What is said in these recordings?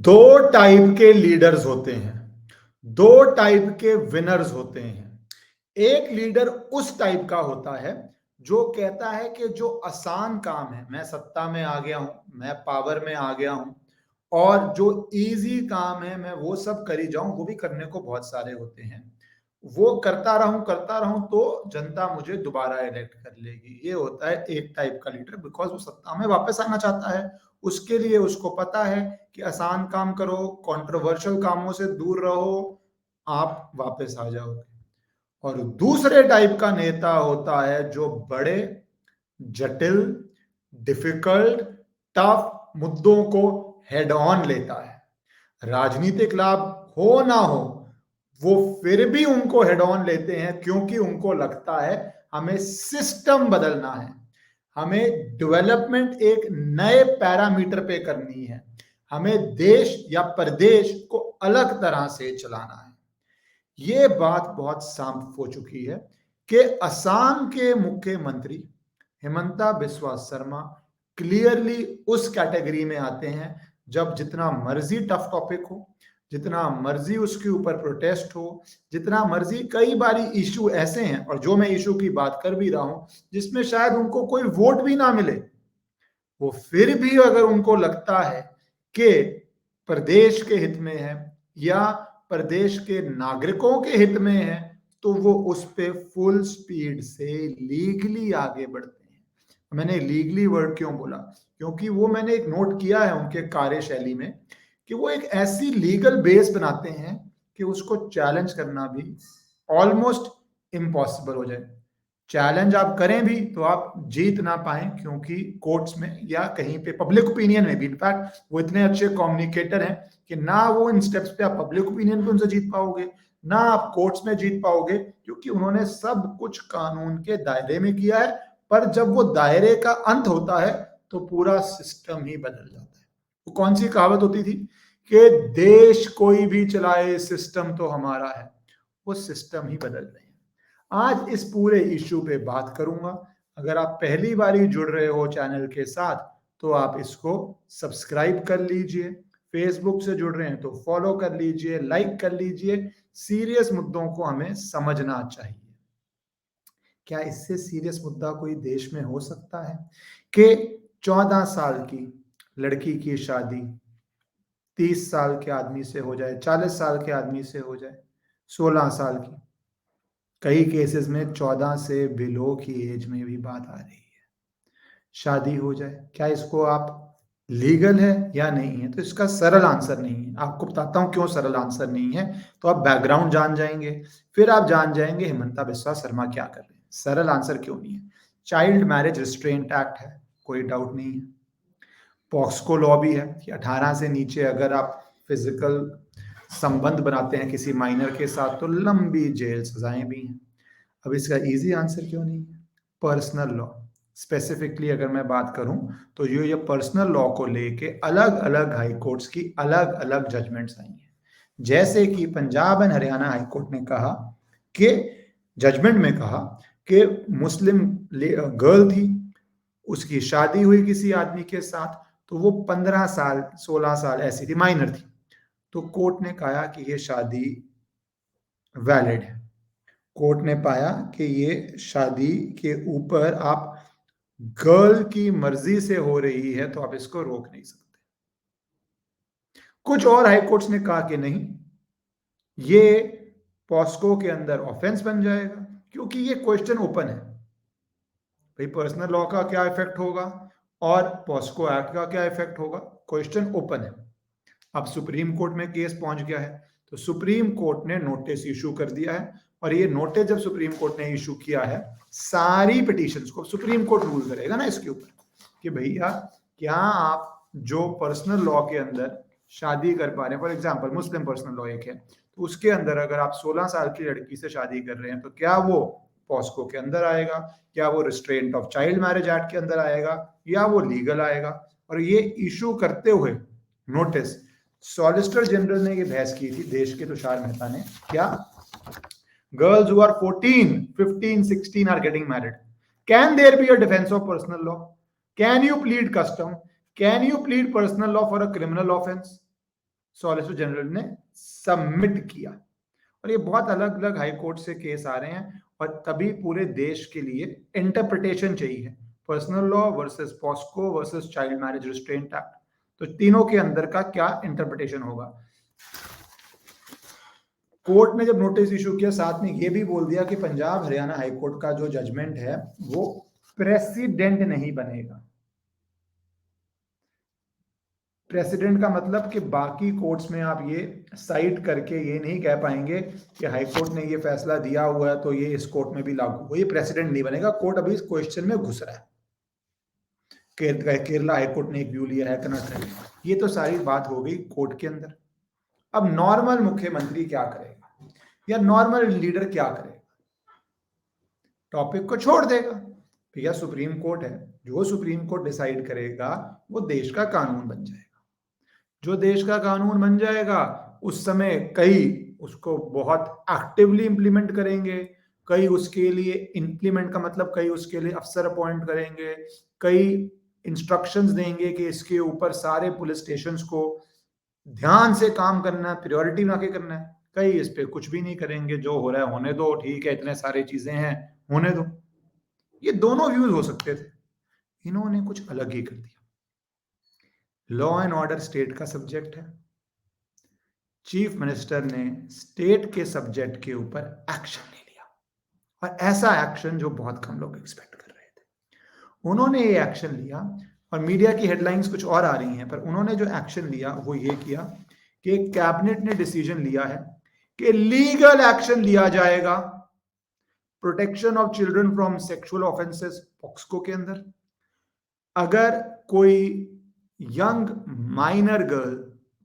दो टाइप के लीडर्स होते हैं, दो टाइप के विनर्स होते हैं। एक लीडर उस टाइप का होता है जो कहता है कि जो आसान काम है, मैं सत्ता में आ गया हूं, मैं पावर में आ गया हूं, और जो इजी काम है मैं वो सब करी जाऊं, वो भी करने को बहुत सारे होते हैं, वो करता रहूं तो जनता मुझे दोबारा इलेक्ट कर लेगी। ये होता है एक टाइप का लीडर, बिकॉज वो सत्ता में वापस आना चाहता है। उसके लिए उसको पता है कि आसान काम करो, कंट्रोवर्शियल कामों से दूर रहो, आप वापस आ जाओगे। और दूसरे टाइप का नेता होता है जो बड़े जटिल, डिफिकल्ट, टफ मुद्दों को हेड ऑन लेता है। राजनीतिक लाभ हो ना हो, वो फिर भी उनको हेड ऑन लेते हैं, क्योंकि उनको लगता है हमें सिस्टम बदलना है, हमें डेवलपमेंट एक नए पैरामीटर पे करनी है, हमें देश या प्रदेश को अलग तरह से चलाना है। ये बात बहुत साफ हो चुकी है कि असम के मुख्यमंत्री हिमंता बिस्वा शर्मा क्लियरली उस कैटेगरी में आते हैं जब जितना मर्जी टफ टॉपिक हो, जितना मर्जी उसके ऊपर प्रोटेस्ट हो, जितना मर्जी कई बारी इशू ऐसे हैं, और जो मैं इशू की बात कर भी रहा हूं जिसमें शायद उनको कोई वोट भी ना मिले, वो फिर भी अगर उनको लगता है कि प्रदेश के हित में है या प्रदेश के नागरिकों के हित में है, तो वो उस पे फुल स्पीड से लीगली आगे बढ़ते हैं। मैंने लीगली वर्ड क्यों बोला? क्योंकि वो मैंने एक नोट किया है उनके कार्यशैली में कि वो एक ऐसी लीगल बेस बनाते हैं कि उसको चैलेंज करना भी ऑलमोस्ट इम्पॉसिबल हो जाए। चैलेंज आप करें भी तो आप जीत ना पाए, क्योंकि कोर्ट्स में या कहीं पे पब्लिक ओपिनियन में भी, इनफैक्ट वो इतने अच्छे कम्युनिकेटर हैं कि ना वो इन स्टेप्स पे आप पब्लिक ओपिनियन पे उनसे जीत पाओगे, ना आप कोर्ट्स में जीत पाओगे, क्योंकि उन्होंने सब कुछ कानून के दायरे में किया है। पर जब वो दायरे का अंत होता है तो पूरा सिस्टम ही बदल जाता है। वो कौन सी कहावत होती थी कि देश कोई भी चलाए सिस्टम तो हमारा है, वो सिस्टम ही बदल रहे हैं। आज इस पूरे इश्यू पे बात करूंगा। अगर आप पहली बार ही जुड़ रहे हो चैनल के साथ तो आप इसको सब्सक्राइब कर लीजिए, फेसबुक से जुड़ रहे हैं तो फॉलो कर लीजिए, लाइक कर लीजिए। सीरियस मुद्दों को हमें समझना चाहिए। क्या इससे सीरियस मुद्दा कोई देश में हो सकता है कि 14 साल की लड़की की शादी 30 साल के आदमी से हो जाए, 40 साल के आदमी से हो जाए, 16 साल की, कई केसेस में 14 से बिलो की एज में भी बात आ रही है, शादी हो जाए? क्या इसको आप लीगल है या नहीं है? तो इसका सरल आंसर नहीं है। आपको बताता हूं क्यों सरल आंसर नहीं है, तो आप बैकग्राउंड जान जाएंगे, फिर आप जान जाएंगे हिमंता बिस्वा शर्मा क्या कर रहे हैं। सरल आंसर क्यों नहीं है? चाइल्ड मैरिज रिस्ट्रेंट एक्ट है, कोई डाउट नहीं है। पॉक्सको लॉ भी है कि 18 से नीचे अगर आप फिजिकल संबंध बनाते हैं किसी माइनर के साथ तो लंबी जेल सजाएं भी हैं। अब इसका इजी आंसर क्यों नहीं है? Personal law. स्पेसिफिकली अगर मैं बात करूं तो ये पर्सनल लॉ को लेके अलग अलग हाई कोर्ट्स की अलग अलग जजमेंट्स आई हैं। जैसे कि Punjab and Haryana high court ने कहा कि जजमेंट में कहा कि मुस्लिम गर्ल थी, उसकी शादी हुई किसी आदमी के साथ, तो वो 15 साल 16 साल ऐसी थी, माइनर थी, तो कोर्ट ने कहा कि ये शादी वैलिड है। कोर्ट ने पाया कि ये शादी के ऊपर आप गर्ल की मर्जी से हो रही है तो आप इसको रोक नहीं सकते। कुछ और हाई कोर्ट्स ने कहा कि नहीं, ये पॉस्को के अंदर ऑफेंस बन जाएगा, क्योंकि ये क्वेश्चन ओपन है भाई, पर्सनल लॉ का क्या इफेक्ट होगा और पॉस्को एक्ट का क्या इफेक्ट होगा, क्वेश्चन ओपन है। अब सुप्रीम कोर्ट में केस पहुंच गया है, तो सुप्रीम कोर्ट ने नोटिस इशू कर दिया है, और ये नोटिस जब सुप्रीम कोर्ट ने इशू किया है, सारी पिटीशंस को सुप्रीम कोर्ट रूल करेगा ना इसके ऊपर कि भैया क्या आप जो पर्सनल लॉ के अंदर शादी कर पा रहे हैं, for example Muslim personal law एक है, तो उसके अंदर अगर आप 16 साल की लड़की से शादी कर रहे हैं तो क्या वो पॉस्को के अंदर आएगा, क्या वो restraint of child marriage act के अंदर आएगा, या वो लीगल आएगा? और ये इशू करते हुए नोटिस सॉलिसिटर जनरल ने ये बहस की थी, देश के तुषार मेहता ने, क्या girls who are 14 15 16 are getting married, can there be a defense of personal law? Can you plead custom? Can you plead personal law for a criminal offense? Solicitor general ने सबमिट किया। और ये बहुत अलग अलग हाई कोर्ट से case आ रहे हैं, और तभी पूरे देश के लिए इंटरप्रिटेशन चाहिए। Personal law versus POCSO versus child marriage restraint act, तो तीनों के अंदर का क्या इंटरप्रिटेशन होगा। कोर्ट ने जब नोटिस इशू किया, साथ में ये भी बोल दिया कि पंजाब हरियाणा हाई कोर्ट का जो जजमेंट है वो प्रेसिडेंट नहीं बनेगा। प्रेसिडेंट का मतलब कि बाकी कोर्ट्स में आप ये साइट करके ये नहीं कह पाएंगे कि हाई कोर्ट ने ये फैसला दिया हुआ है तो ये इस कोर्ट में भी लागू हो। ये प्रेसिडेंट नहीं बनेगा। कोर्ट अभी इस क्वेश्चन में घुस रहा है। केरला हाई कोर्ट ने एक व्यू लिया है, कर्नाटक। ये तो सारी बात हो गई कोर्ट के अंदर। अब नॉर्मल मुख्यमंत्री क्या करेगा या नॉर्मल लीडर क्या करेगा? टॉपिक को छोड़ देगा। भैया सुप्रीम कोर्ट है, जो सुप्रीम कोर्ट डिसाइड करेगा वो देश का कानून बन जाएगा। जो देश का कानून बन जाएगा उस समय कई उसको बहुत एक्टिवली इंप्लीमेंट करेंगे, कई उसके लिए इंप्लीमेंट का मतलब कई उसके लिए अफसर अपॉइंट करेंगे, कई इंस्ट्रक्शंस देंगे कि इसके ऊपर सारे पुलिस स्टेशंस को ध्यान से काम करना है, प्रायोरिटी बना के करना है। कई इस पे कुछ भी नहीं करेंगे, जो हो रहा है होने दो, ठीक है, इतने सारी चीजें हैं, होने दो। ये दोनों व्यूज हो सकते थे, इन्होंने कुछ अलग ही कर दिया। लॉ एंड ऑर्डर स्टेट का सब्जेक्ट है। चीफ मिनिस्टर ने स्टेट के सब्जेक्ट के ऊपर एक्शन ले लिया, और ऐसा एक्शन जो बहुत कम लोग एक्सपेक्ट कर रहे थे। उन्होंने ये एक्शन लिया, और मीडिया की हेडलाइंस कुछ और आ रही हैं, पर उन्होंने जो एक्शन लिया वो ये किया कि कैबिनेट ने डिसीजन लिया है कि लीगल एक्शन लिया जाएगा protection of children from sexual offences पॉक्सको के अंदर। अगर कोई यंग माइनर गर्ल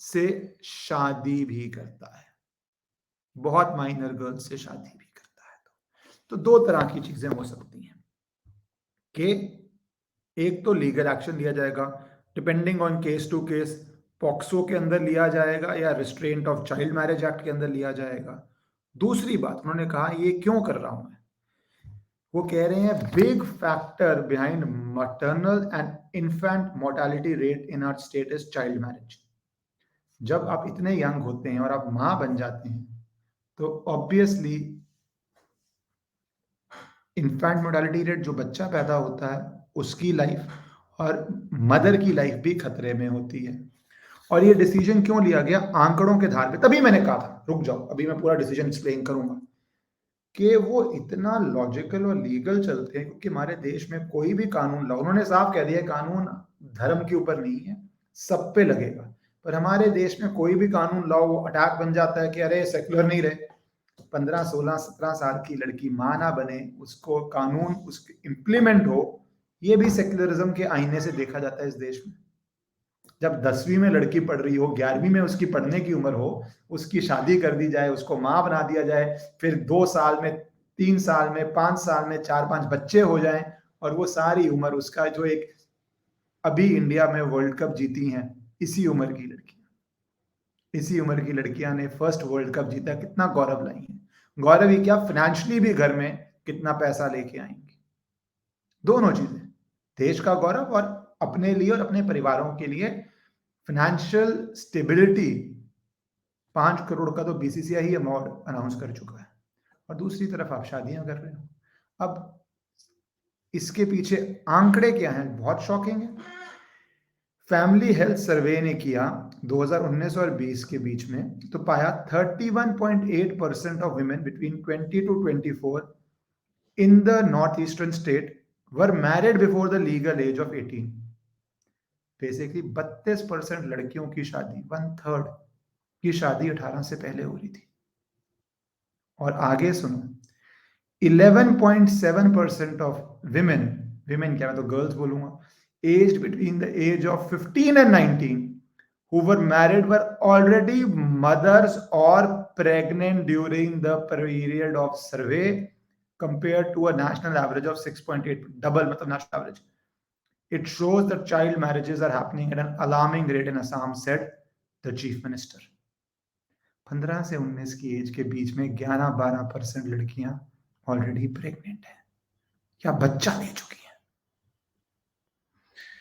से शादी भी करता है, बहुत माइनर गर्ल से शादी भी करता है, तो दो तरह की चीजें हो सकती हैं कि एक तो लीगल एक्शन लिया जाएगा depending on case to case, POCSO के अंदर लिया जाएगा या restraint of child marriage act के अंदर लिया जाएगा। दूसरी बात उन्होंने कहा, ये क्यों कर रहा हूं मैं, वो कह रहे हैं big factor behind maternal and infant mortality rate in our state is child marriage. जब आप इतने यंग होते हैं और आप मां बन जाते हैं तो ऑब्वियसली इन्फेंट मोर्टेलिटी रेट, जो बच्चा पैदा होता है उसकी लाइफ और मदर की लाइफ भी खतरे में होती है। और ये डिसीजन क्यों लिया गया? आंकड़ों के धार पे। तभी मैंने कहा था रुक जाओ, अभी मैं पूरा डिसीजन एक्सप्लेन करूंगा कि वो इतना लॉजिकल और लीगल चलते हैं क्योंकि हमारे देश में कोई भी कानून लाओ, उन्होंने साफ कह दिया कानून धर्म के ऊपर नहीं है, सब पे लगेगा। पर हमारे देश में कोई भी कानून लाओ वो अटैक बन जाता है कि अरे सेक्युलर नहीं रहे। 15, 16, 17 साल की लड़की मां ना बने, उसको कानून उसके इम्प्लीमेंट हो, ये भी सेक्युलरिज्म के आईने से देखा जाता है इस देश में। जब 10वीं में लड़की पढ़ रही हो, 11वीं में उसकी पढ़ने की उम्र हो, उसकी शादी कर दी जाए, उसको मां बना दिया जाए, फिर 2 साल में, 3 साल में, 5 साल में 4-5 बच्चे हो जाएं, और वो सारी उम्र उसका जो एक अभी इंडिया में वर्ल्ड कप जीती हैं इसी उम्र की लड़की, इसी उम्र की लड़कियां ने फर्स्ट वर्ल्ड कप जीता, कितना गौरव लाई है। गौरव ही क्या, फाइनेंशियली भी घर में कितना पैसा लेके आएंगे। दोनों चीजें, देश का गौरव और अपने लिए और अपने परिवारों के लिए फाइनेंशियल स्टेबिलिटी। 5 करोड़ का तो बीसीसीआई ही अमाउंट अनाउंस कर चुका है, और दूसरी तरफ आप शादियां कर रहे हो। अब इसके पीछे आंकड़े क्या हैं, बहुत शॉकिंग है। फैमिली हेल्थ सर्वे ने किया 2019 और 20 के बीच में, तो पाया 31.8% of women between 20 to 24 in the northeastern state were married before the legal age of 18। Basically 32% लड़कियों की शादी, 1/3 की शादी 18 से पहले हो रही थी। और आगे सुनो, 11.7% ऑफ विमेन, विमेन क्या, मैं तो गर्ल्स बोलूंगा, aged between the age of 15 and 19 who were married were already mothers or pregnant during the period of survey compared to a national average of 6.8, double मतलब national average। It shows that child marriages are happening at an alarming rate in Assam, said the chief minister। 15 से 19 की as के बीच में 11-12% लड़कियां already pregnant हैं या बच्चा ले चुकी हैं।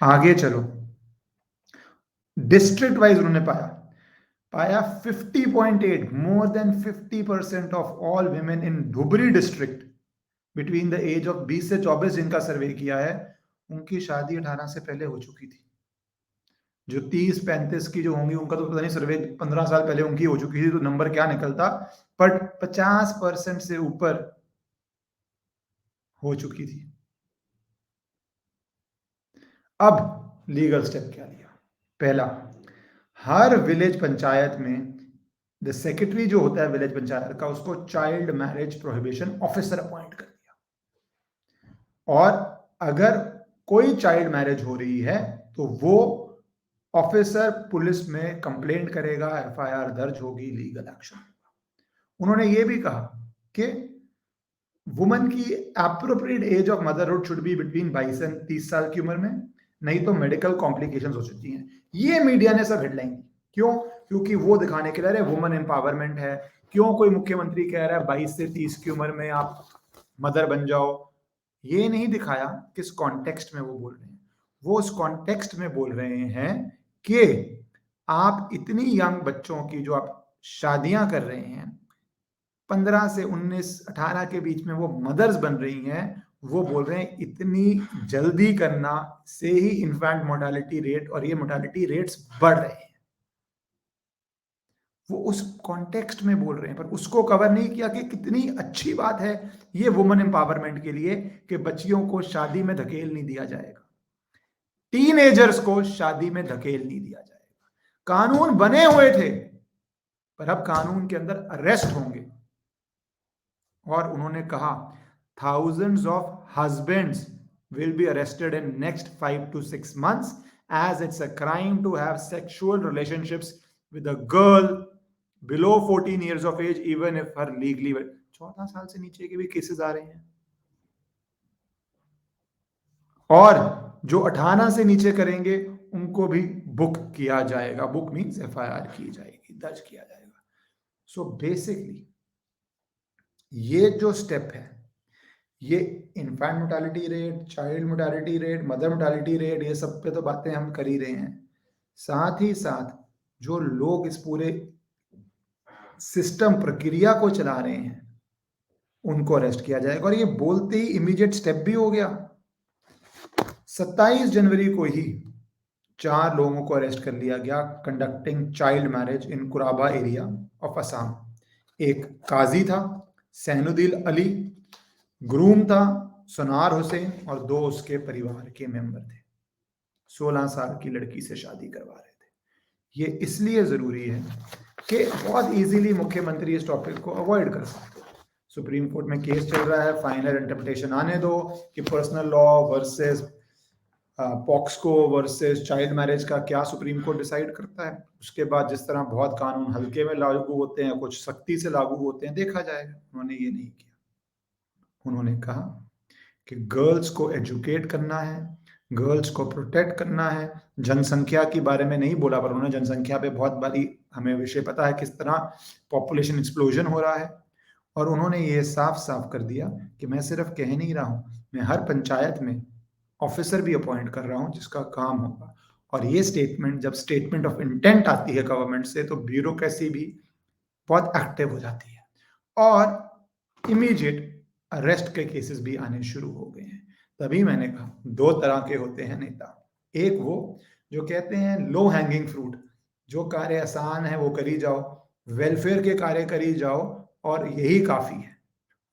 आगे चलो, डिस्ट्रिक्ट वाइज उन्होंने आया 50.8, more than 50% of all women in Dhubri district between the age of 20 से 24 जिनका सर्वे किया है, उनकी शादी 18 से पहले हो चुकी थी। जो 30-35 की जो होंगी उनका तो पता नहीं, सर्वे 15 साल पहले उनकी हो चुकी थी, तो नंबर क्या निकलता, बट 50% से ऊपर हो चुकी थी। अब लीगल स्टेप क्या लिया? पहला, हर विलेज पंचायत में द सेक्रेटरी जो होता है विलेज पंचायत का, उसको child marriage prohibition officer appoint कर दिया। और अगर कोई चाइल्ड मैरिज हो रही है तो वो ऑफिसर पुलिस में कंप्लेंट करेगा, एफआईआर दर्ज होगी, लीगल एक्शन होगा। उन्होंने ये भी कहा कि वुमन की appropriate age of motherhood should be between 22 से 30 साल की उम्र में, नहीं तो मेडिकल कॉम्प्लिकेशंस हो सकती हैं। ये मीडिया ने सब हेडलाइन दी। क्यों? क्योंकि वो दिखाने के लिए अरे वुमन एम्पावरमेंट है। क्यों कोई मुख्यमंत्री कह रहा है 22 से 30 की उम्र में आप मदर बन जाओ? ये नहीं दिखाया किस कॉन्टेक्स्ट में वो बोल रहे हैं। वो उस कॉन्टेक्स्ट में बोल रहे हैं कि आप इतनी यंग बच्चों की जो आप शादियां कर रहे हैं, 15 से 19 18 के बीच में वो मदर्स बन रही हैं, वो बोल रहे हैं इतनी जल्दी करना से ही इन्फेंट मोर्टालिटी रेट और ये मोर्टालिटी रेट्स बढ़ रहे हैं। वो उस कॉन्टेक्स्ट में बोल रहे हैं, पर उसको कवर नहीं किया कि कितनी अच्छी बात है ये वुमेन एम्पावरमेंट के लिए कि बच्चियों को शादी में धकेल नहीं दिया जाएगा, टीनेजर्स को शादी में धकेल नहीं दिया जाएगा। कानून बने हुए थे, पर अब कानून के अंदर अरेस्ट होंगे। और उन्होंने कहा thousands of husbands will be arrested in next 5 to 6 months as it's a crime to have sexual relationships with a girl below 14 years of age even if her legally 14 साल से नीचे के भी केसेस आ रहे हैं। और जो 18 से नीचे करेंगे उनको भी बुक किया जाएगा। बुक मीन्स एफआईआर की जाएगी, दर्ज किया जाएगा। सो बेसिकली ये जो स्टेप है, ये infant mortality rate, child mortality rate, mother mortality rate, ये सब पे तो बातें हम कर ही रहे हैं। साथ ही साथ जो लोग इस पूरे सिस्टम प्रक्रिया को चला रहे हैं उनको अरेस्ट किया जाएगा। और ये बोलते ही इमीडिएट स्टेप भी हो गया। 27 जनवरी को ही 4 लोगों को अरेस्ट कर लिया गया conducting child marriage in Kuraba area of Assam. एक काजी था सहनुद्दीन अली, ग्रूम था सोनार हुसैन और 2 उसके परिवार के मेंबर थे। 16 साल की लड़की से शादी करवा रहे थे। ये इसलिए जरूरी है कि बहुत इजीली मुख्यमंत्री इस टॉपिक को अवॉइड कर सकते हैं। सुप्रीम कोर्ट में केस चल रहा है, फाइनल इंटरप्रिटेशन आने दो कि personal law versus पॉक्सको versus child marriage का क्या सुप्रीम कोर्ट डिसाइड करता है। उसके बाद जिस तरह बहुत कानून हल्के में लागू होते हैं, कुछ सख्ती से लागू होते हैं, देखा जाएगा। उन्होंने ये नहीं किया। उन्होंने कहा कि गर्ल्स को एजुकेट करना है, गर्ल्स को प्रोटेक्ट करना है। जनसंख्या के बारे में नहीं बोला, पर उन्होंने जनसंख्या पे बहुत बड़ी, हमें विषय पता है किस तरह पॉपुलेशन एक्सप्लोजन हो रहा है। और उन्होंने ये साफ साफ कर दिया कि मैं सिर्फ कह नहीं रहा हूं, मैं हर पंचायत में ऑफिसर भी अपॉइंट कर रहा हूं जिसका काम होगा। और ये स्टेटमेंट, जब स्टेटमेंट ऑफ इंटेंट आती है गवर्नमेंट से, तो ब्यूरोक्रेसी भी बहुत एक्टिव हो जाती है और इमीडिएट अरेस्ट के केसेस भी आने शुरू हो गए हैं। तभी मैंने कहा 2 तरह के होते हैं नेता। एक वो जो कहते हैं लो हैंगिंग फ्रूट, जो कार्य आसान है वो करी जाओ, वेलफेयर के कार्य करी जाओ और यही काफी है।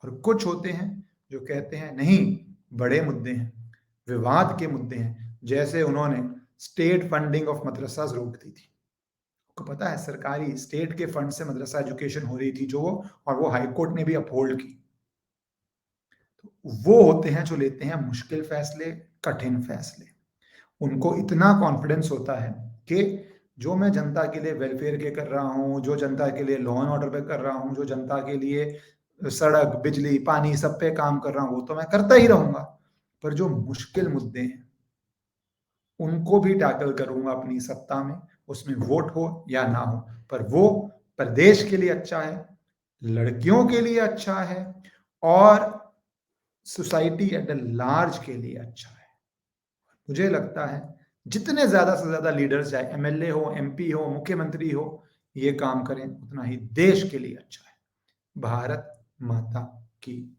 और कुछ होते हैं जो कहते हैं नहीं, बड़े मुद्दे हैं, विवाद के मुद्दे हैं। जैसे उन्होंने स्टेट फंडिंग ऑफ मदरसा रोक दी थी। आपको पता है सरकारी स्टेट के फंड से मदरसा एजुकेशन हो रही थी जो, और वो हाई कोर्ट ने भी अपहोल्ड की। वो होते हैं जो लेते हैं मुश्किल फैसले, कठिन फैसले। उनको इतना कॉन्फिडेंस होता है कि जो मैं जनता के लिए वेलफेयर के कर रहा हूं, जो जनता के लिए लॉ एंड ऑर्डर पे कर रहा हूं, जो जनता के लिए सड़क, बिजली, पानी सब पे काम कर रहा हूं, वो तो मैं करता ही रहूंगा। पर जो मुश्किल मुद्दे हैं उनको भी टैकल करूंगा अपनी सत्ता में, उसमें वोट हो या ना हो। पर वो प्रदेश के लिए अच्छा है, लड़कियों के लिए अच्छा है और सोसाइटी एट लार्ज के लिए अच्छा है। मुझे लगता है जितने ज्यादा से ज्यादा लीडर्स, चाहे एमएलए हो, एमपी हो, मुख्यमंत्री हो, ये काम करें उतना ही देश के लिए अच्छा है। भारत माता की